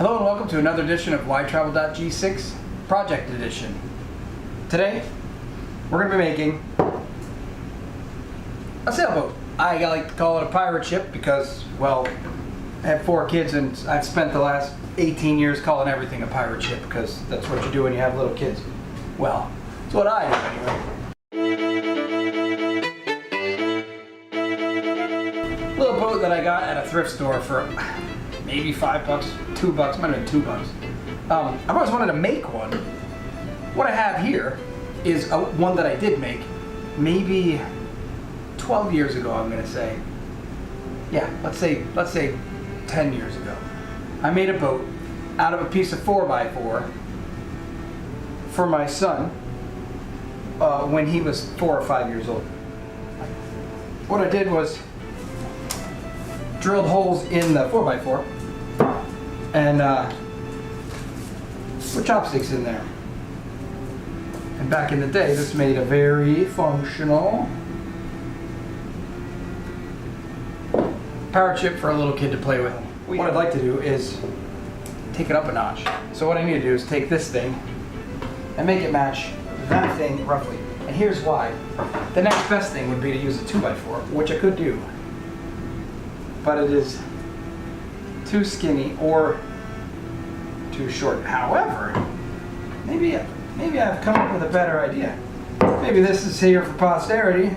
Hello and welcome to another edition of WhyTravel.G6 Project Edition. Today, we're going to be making a sailboat. I like to call it a pirate ship because, well, I have 4 kids and I've spent the last 18 years calling everything a pirate ship because that's what you do when you have little kids. Well, that's what I do anyway. Little boat that I got at a thrift store for maybe $5, $2, might have been $2. I've always wanted to make one. What I have here is one that I did make maybe 12 years ago, I'm going to say. Yeah, let's say 10 years ago. I made a boat out of a piece of 4x4 for my son when he was 4 or 5 years old. What I did was drilled holes in the 4x4 and put chopsticks in there. And back in the day, this made a very functional pirate ship for a little kid to play with. What I'd like to do is take it up a notch. So what I need to do is take this thing and make it match that thing roughly. And here's why. The next best thing would be to use a 2x4, which I could do. But it is too skinny or too short. However, maybe I've come up with a better idea. Maybe this is here for posterity,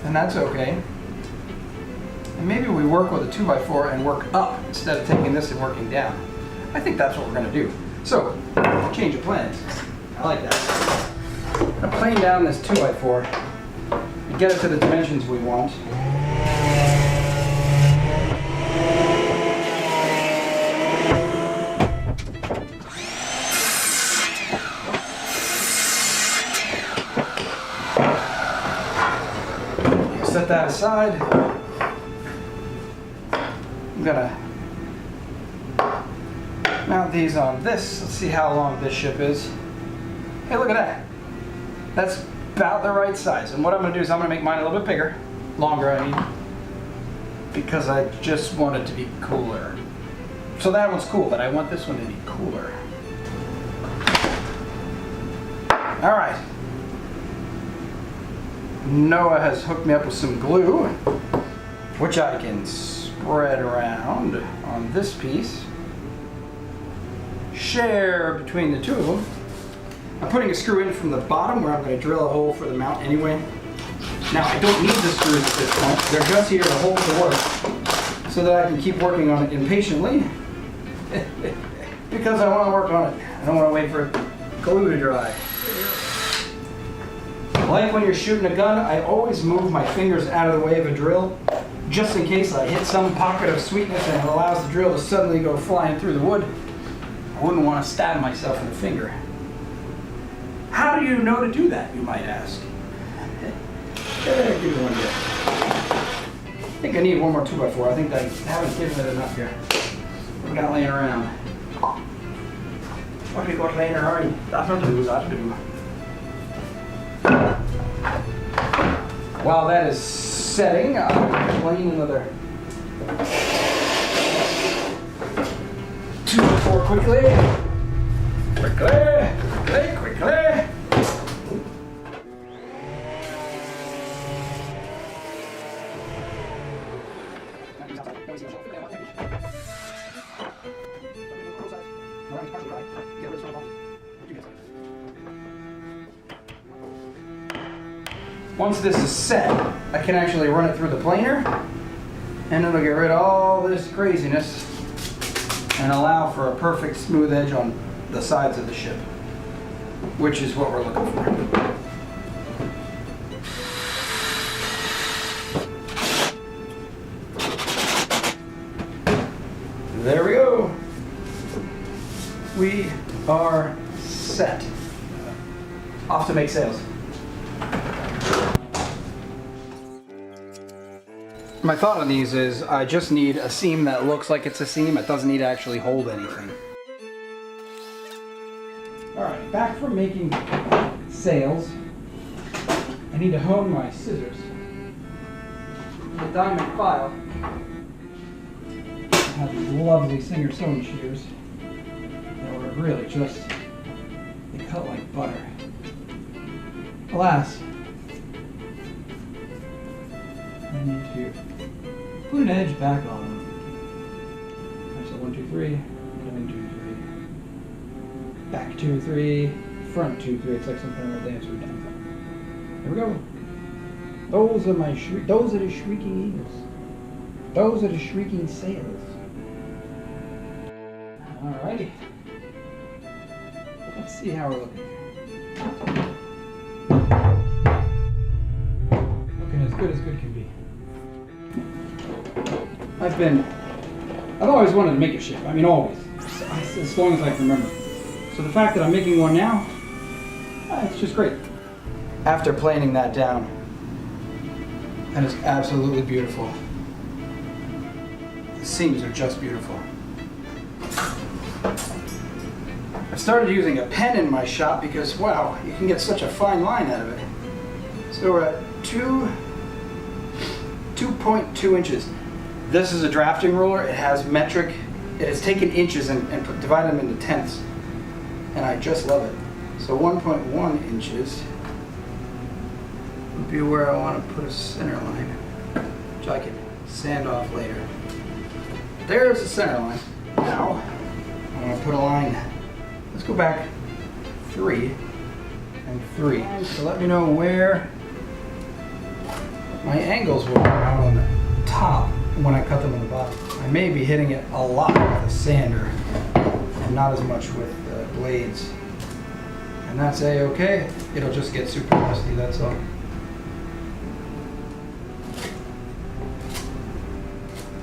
and that's okay. And maybe we work with a 2x4 and work up instead of taking this and working down. I think that's what we're going to do. So, change of plans. I like that. I'm going to plane down this 2x4 and get it to the dimensions we want. Set that aside. I'm gonna mount these on this. Let's see how long this ship is. Hey, look at that. That's about the right size. And what I'm gonna do is I'm gonna make mine a little bit bigger, longer I mean, because I just want it to be cooler. So that one's cool, but I want this one to be cooler. All right. Noah has hooked me up with some glue, which I can spread around on this piece, share between the two of them. I'm putting a screw in from the bottom where I'm going to drill a hole for the mount anyway. Now I don't need the screws at this point, they're just here to hold the work so that I can keep working on it impatiently because I want to work on it. I don't want to wait for glue to dry. Like when you're shooting a gun, I always move my fingers out of the way of a drill, just in case I hit some pocket of sweetness and it allows the drill to suddenly go flying through the wood. I wouldn't want to stab myself in the finger. How do you know to do that, you might ask? Give me one here. I think I need one more 2x4. I think I haven't given it enough here. What we got laying around? What have we got laying around? That'll do. While that is setting, I'll plane another 2x4 quickly. Quickly. Once this is set, I can actually run it through the planer and it'll get rid of all this craziness and allow for a perfect smooth edge on the sides of the ship, which is what we're looking for. There we go. We are set. Off to make sails. My thought on these is I just need a seam that looks like it's a seam. It doesn't need to actually hold anything. Alright, back from making sails. I need to hone my scissors. The diamond file. had these lovely Singer sewing shears that were really just, they cut like butter. Alas, I need to put an edge back on them. Alright, so 1, 2, 3, 1, 2, 3, back 2, 3, front 2, 3. It's like some kind of dance routine. Here we go. Those are the shrieking eagles. Those are the shrieking sailors. Alrighty. Let's see how we're looking. Looking as good can be. I've always wanted to make a ship. I mean, always. As long as I can remember. So the fact that I'm making one now, it's just great. After planing that down, that is absolutely beautiful. The seams are just beautiful. I started using a pen in my shop because, wow, you can get such a fine line out of it. So we're at 2.2 inches. This is a drafting ruler. It has metric. It has taken inches and divided them into tenths. And I just love it. So 1.1 inches would be where I want to put a center line, which I can sand off later. There's the center line. Now, I'm going to put a line. Let's go back 3 and 3. So let me know where my angles will be on the top when I cut them on the bottom. I may be hitting it a lot with a sander and not as much with the blades. And that's A-okay. It'll just get super rusty, that's all.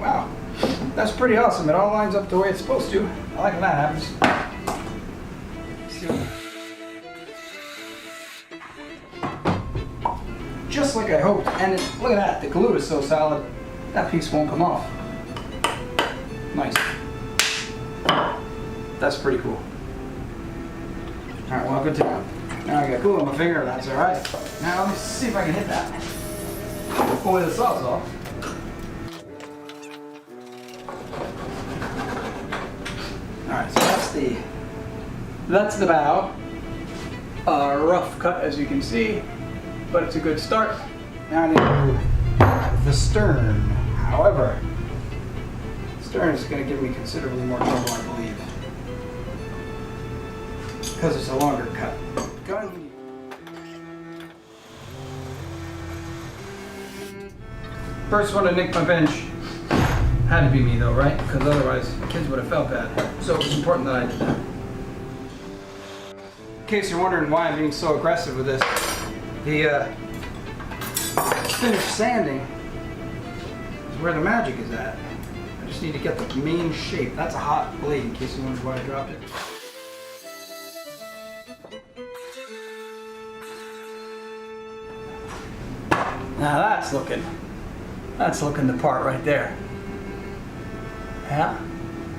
Wow, that's pretty awesome. It all lines up the way it's supposed to. I like when that happens. Just like I hoped. And look at that, the glue is so solid, that piece won't come off. Nice. That's pretty cool. Alright, well, good to know. Now I got glue on my finger, that's alright. Now let me see if I can hit that. Pull away the saws off. Alright, so that's the bow. Rough cut, as you can see, but it's a good start. Now I need to do the stern. However, the stern is going to give me considerably more trouble, I believe, because it's a longer cut. First one to nick my bench had to be me, though, right? Because otherwise the kids would have felt bad. So it's important that I did that. In case you're wondering why I'm being so aggressive with this, the finished sanding is where the magic is at. I just need to get the main shape. That's a hot blade, in case you wondered why I dropped it. Now that's looking the part right there. Yeah,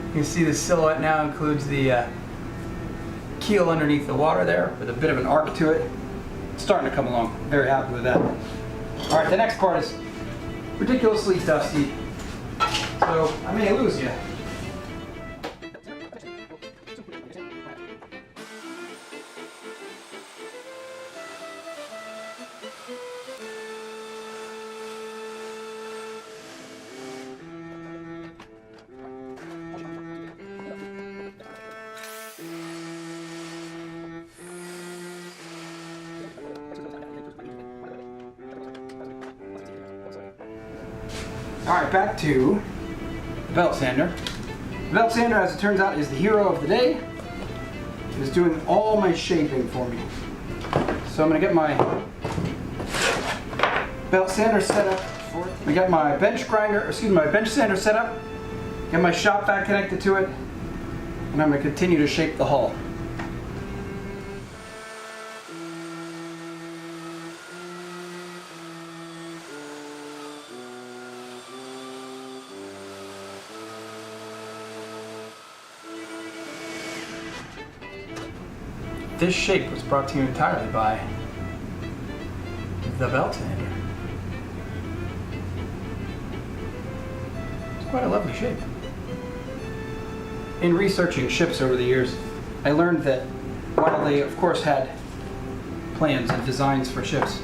you can see the silhouette now includes the keel underneath the water there with a bit of an arc to it. It's starting to come along. Very happy with that. All right, the next part is ridiculously dusty, so I may lose you. Alright, back to the belt sander. The belt sander, as it turns out, is the hero of the day. It is doing all my shaping for me. So I'm going to get my belt sander set up. I got my bench sander set up, get my shop vac connected to it, and I'm going to continue to shape the hull. This shape was brought to you entirely by the belt sander. It's quite a lovely shape. In researching ships over the years, I learned that while they of course had plans and designs for ships,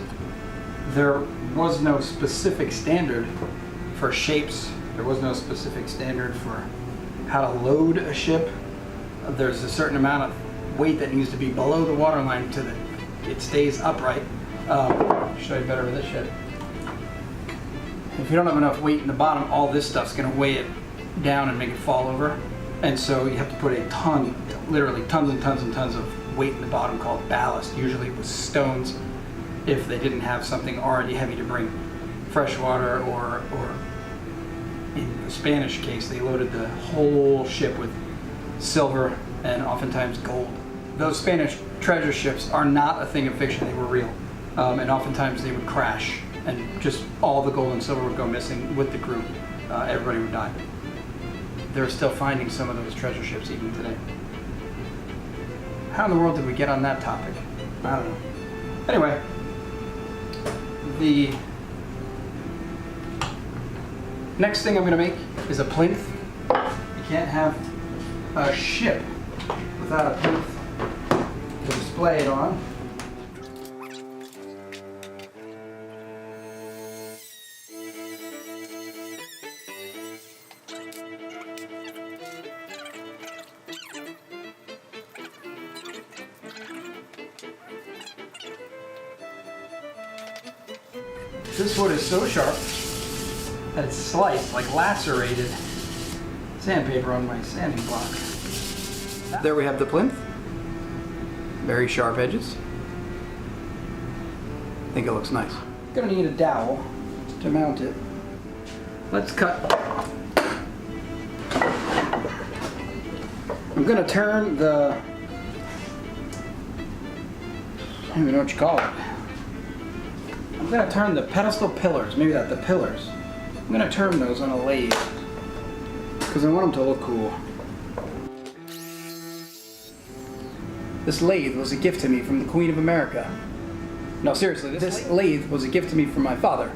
there was no specific standard for shapes. There was no specific standard for how to load a ship. There's a certain amount of weight that needs to be below the waterline so that it stays upright. I'll show you better with this ship. If you don't have enough weight in the bottom, all this stuff's going to weigh it down and make it fall over. And so you have to put a ton, literally tons and tons and tons of weight in the bottom called ballast. Usually it was stones if they didn't have something already heavy to bring fresh water, or in the Spanish case, they loaded the whole ship with silver and oftentimes gold. Those Spanish treasure ships are not a thing of fiction, they were real. And oftentimes they would crash and just all the gold and silver would go missing with the crew. Everybody would die. They're still finding some of those treasure ships even today. How in the world did we get on that topic? I don't know. Anyway, the next thing I'm going to make is a plinth. You can't have a ship without a plinth to display it on. This wood is so sharp that it's sliced, like lacerated sandpaper on my sanding block. There we have the plinth. Very sharp edges. I think it looks nice. Gonna need a dowel to mount it. Let's cut. I'm gonna turn the, I don't even know what you call it. I'm going to turn the pedestal pillars, maybe the pillars. I'm going to turn those on a lathe because I want them to look cool. This lathe was a gift to me from the Queen of America. No, seriously, this lathe was a gift to me from my father.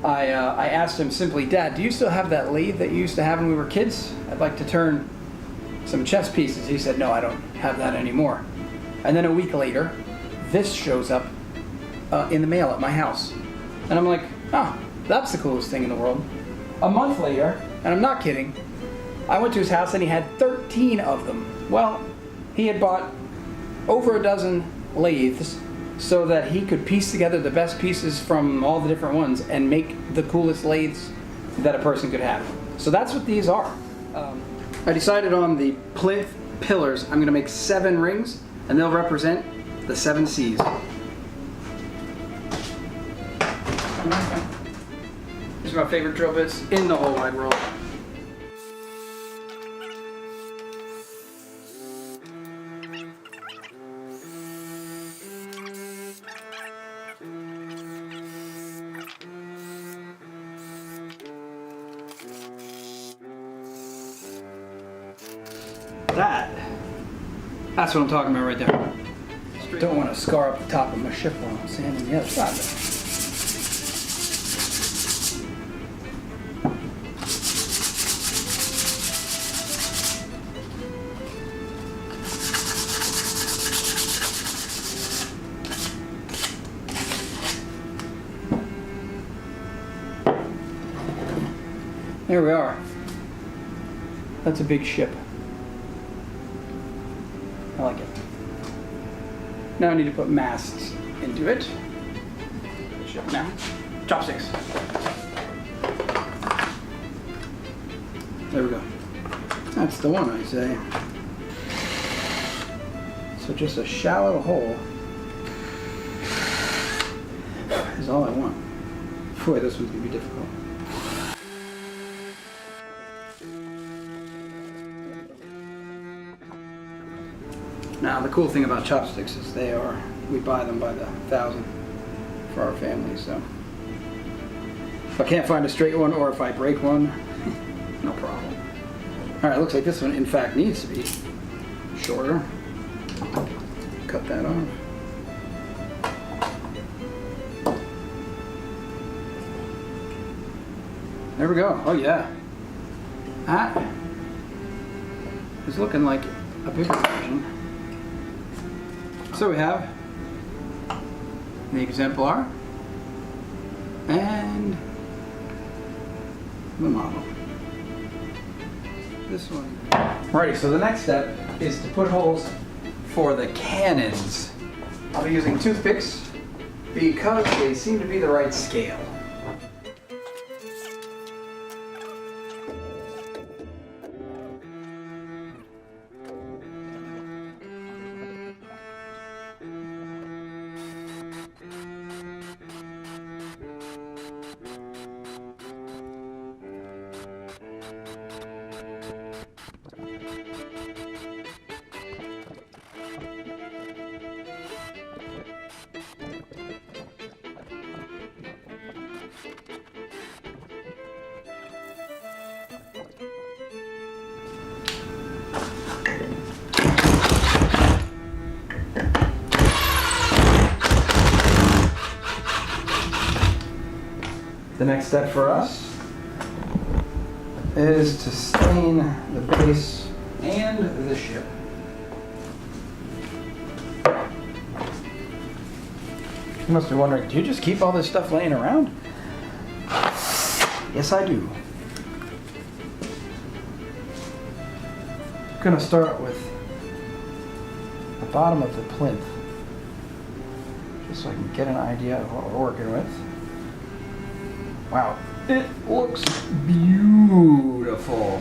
I asked him simply, Dad, do you still have that lathe that you used to have when we were kids? I'd like to turn some chess pieces. He said, no, I don't have that anymore. And then a week later, this shows up in the mail at my house. And I'm like, oh, that's the coolest thing in the world. A month later, and I'm not kidding, I went to his house and he had 13 of them. Well, he had bought over a dozen lathes so that he could piece together the best pieces from all the different ones and make the coolest lathes that a person could have. So that's what these are. I decided on the plinth pillars, I'm going to make 7 rings, and they'll represent the 7 seas. These are my favorite drill bits in the whole wide world. That's what I'm talking about right there. Don't want to scar up the top of my ship while I'm sanding the other side of it. There we are. That's a big ship. I like it. Now I need to put masts into it. Ship now. Chopsticks. There we go. That's the one, I say. So just a shallow hole is all I want. Boy, this one's gonna be difficult. Now the cool thing about chopsticks is we buy them by the thousand for our family, so if I can't find a straight one or if I break one, no problem. Alright, looks like this one in fact needs to be shorter. Cut that off. There we go. Oh yeah. That is looking like a bigger version. So we have the exemplar and the model. This one. Alrighty, so the next step is to put holes for the cannons. I'll be using toothpicks because they seem to be the right scale. The next step for us is to stain the base and the ship. You must be wondering, do you just keep all this stuff laying around? Yes, I do. I'm gonna start with the bottom of the plinth, just so I can get an idea of what we're working with. Wow, it looks beautiful.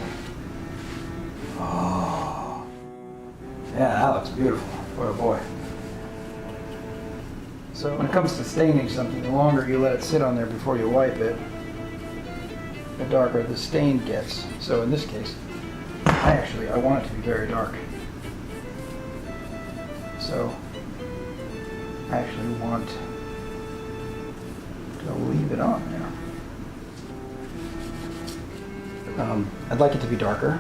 Oh, yeah, that looks beautiful. Boy, oh boy. So when it comes to staining something, the longer you let it sit on there before you wipe it, the darker the stain gets. So in this case, I want it to be very dark. So I actually want to leave it on there. I'd like it to be darker.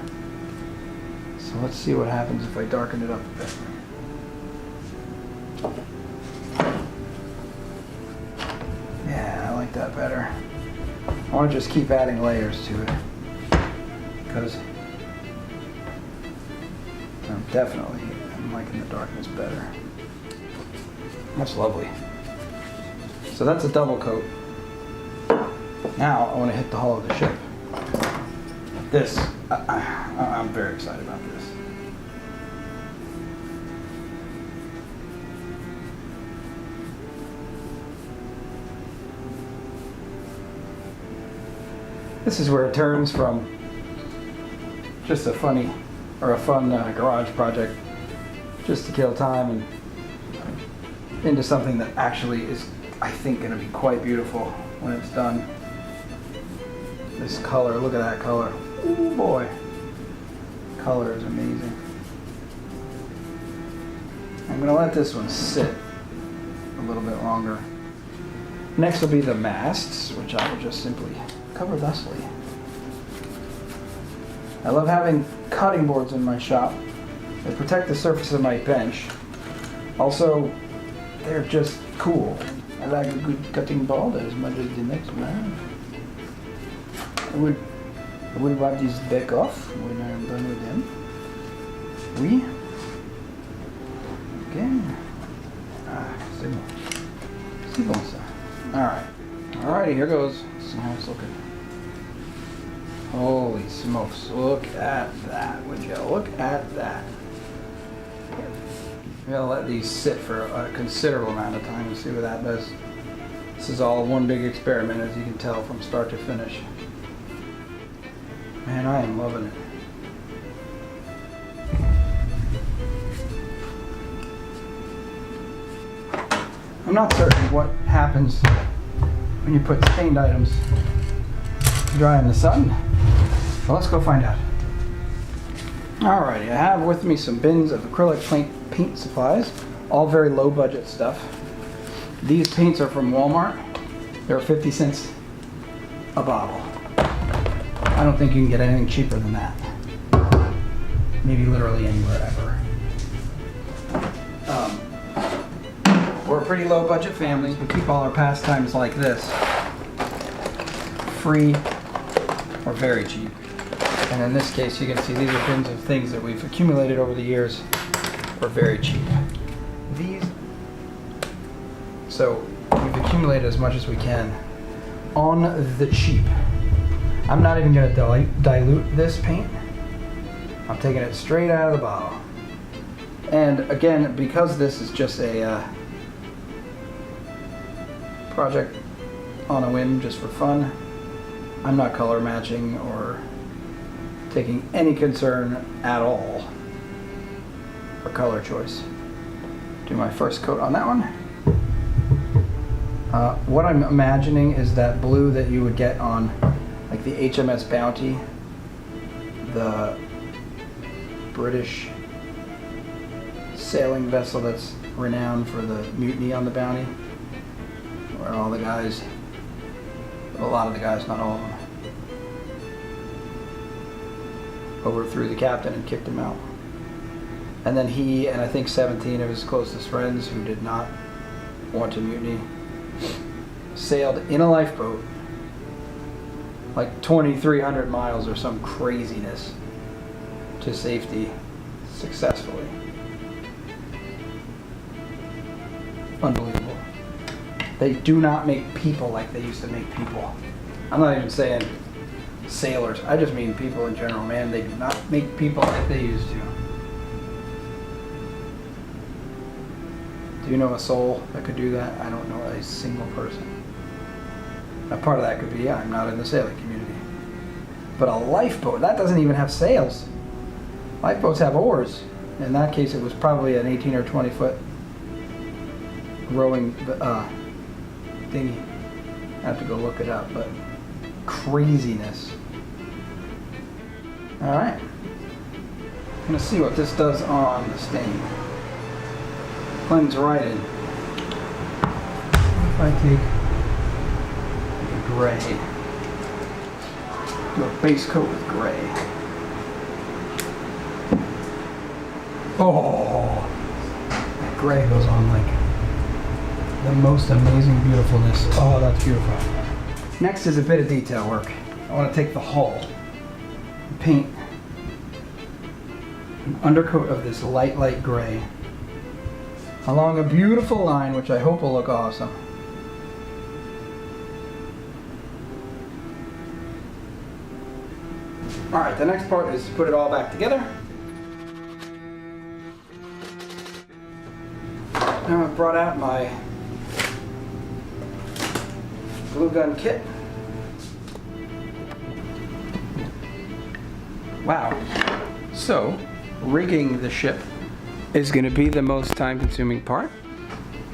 So let's see what happens if I darken it up a bit. Yeah, I like that better. I want to just keep adding layers to it because I'm liking the darkness better. That's lovely. So that's a double coat. Now I want to hit the hull of the ship. This, I'm very excited about this. This is where it turns from just a fun garage project just to kill time and into something that actually is, I think, going to be quite beautiful when it's done. This color, look at that color. Oh boy, color is amazing. I'm going to let this one sit a little bit longer. Next will be the masts, which I will just simply cover thusly. I love having cutting boards in my shop. They protect the surface of my bench. Also, they're just cool. I like a good cutting board as much as the next one. I will wipe these back off when I am done with them. Oui. Okay. Ah, c'est bon. C'est bon ça. Alright. Alrighty, here goes. See how it's looking. Holy smokes. Look at that, would you? Look at that. I'm going to let these sit for a considerable amount of time and see what that does. This is all one big experiment, as you can tell, from start to finish. Man, I am loving it. I'm not certain what happens when you put stained items to dry in the sun. So let's go find out. Alrighty, I have with me some bins of acrylic paint supplies, all very low budget stuff. These paints are from Walmart. They're 50 cents a bottle. I don't think you can get anything cheaper than that. Maybe literally anywhere ever. We're a pretty low budget family. We keep all our pastimes like this. Free or very cheap. And in this case, you can see these are bins of things that we've accumulated over the years for very cheap. So we've accumulated as much as we can on the cheap. I'm not even going to dilute this paint. I'm taking it straight out of the bottle. And again, because this is just a project on a whim, just for fun, I'm not color matching or taking any concern at all for color choice. Do my first coat on that one. What I'm imagining is that blue that you would get on like the HMS Bounty, the British sailing vessel that's renowned for the mutiny on the Bounty, where all the guys, a lot of the guys, not all of them, overthrew the captain and kicked him out. And then he and I think 17 of his closest friends who did not want to mutiny sailed in a lifeboat like 2,300 miles or some craziness to safety successfully. Unbelievable. They do not make people like they used to make people. I'm not even saying sailors, I just mean people in general, man. They do not make people like they used to. Do you know a soul that could do that? I don't know a single person. Now part of that could be, I'm not in the sailing community. But a lifeboat, that doesn't even have sails. Lifeboats have oars. In that case, it was probably an 18 or 20 foot rowing dinghy. I have to go look it up, but craziness. All right. I'm gonna see what this does on the stain. Blends right in. If I take a gray, do a base coat with gray. Oh, that gray goes on like the most amazing beautifulness. Oh, that's beautiful. Next is a bit of detail work. I want to take the hull and paint an undercoat of this light gray along a beautiful line, which I hope will look awesome. All right, the next part is to put it all back together. Now I've brought out my glue gun kit. Wow. So, rigging the ship is going to be the most time-consuming part.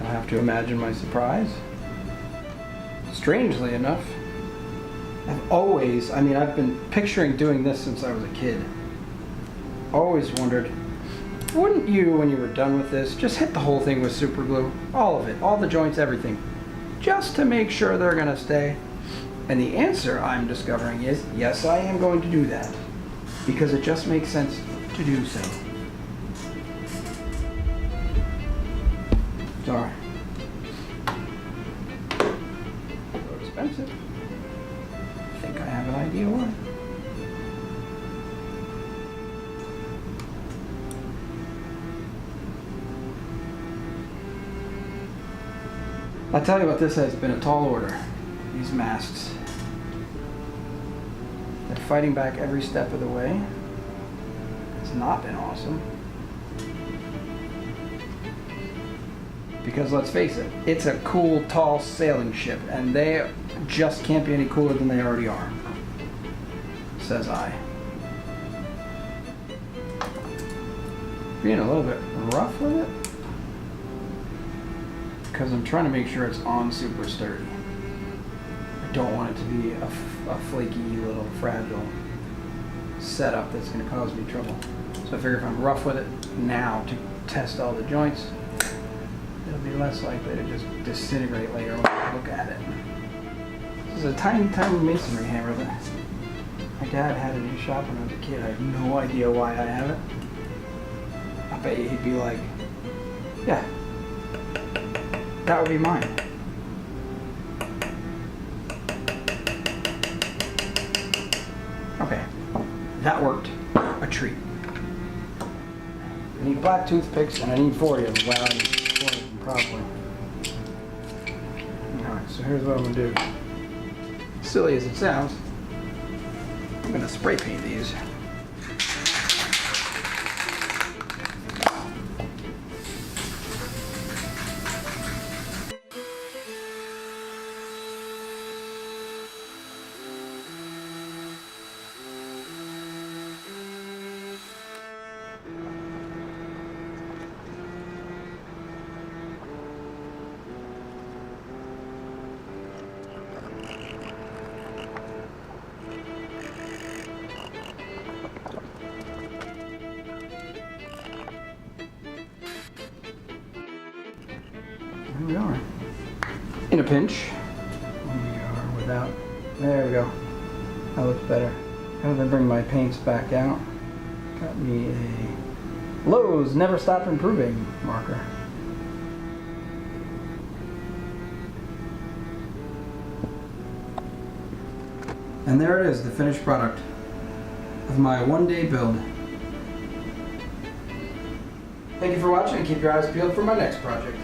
I'll have to imagine my surprise. Strangely enough, I've been picturing doing this since I was a kid. Always wondered, wouldn't you, when you were done with this, just hit the whole thing with super glue? All of it, all the joints, everything. Just to make sure they're going to stay. And the answer I'm discovering is, yes, I am going to do that. Because it just makes sense to do so. Sorry. So expensive. I think I have an idea why. I'll tell you what, this has been a tall order. These masks. They're fighting back every step of the way. It's not been awesome. Because let's face it, it's a cool, tall sailing ship, and they just can't be any cooler than they already are. Says I. Being a little bit rough with it, because I'm trying to make sure it's on super sturdy. I don't want it to be a flaky little fragile setup that's going to cause me trouble. So I figure if I'm rough with it now to test all the joints, it'll be less likely to just disintegrate later when I look at it. This is a tiny, tiny masonry hammer that my dad had in his shop when I was a kid. I have no idea why I have it. I bet you he'd be like, yeah, that would be mine. Okay, that worked a treat. I need black toothpicks, and I need 40 of them. Well, I need 40 of them probably. Alright, so here's what I'm going to do. Silly as it sounds, I'm going to spray paint these. Here we are. In a pinch. Here we are without. There we go. That looks better. Rather than bring my paints back out, got me a Lowe's Never Stop Improving marker. And there it is, the finished product of my one-day build. Thank you for watching, and keep your eyes peeled for my next project.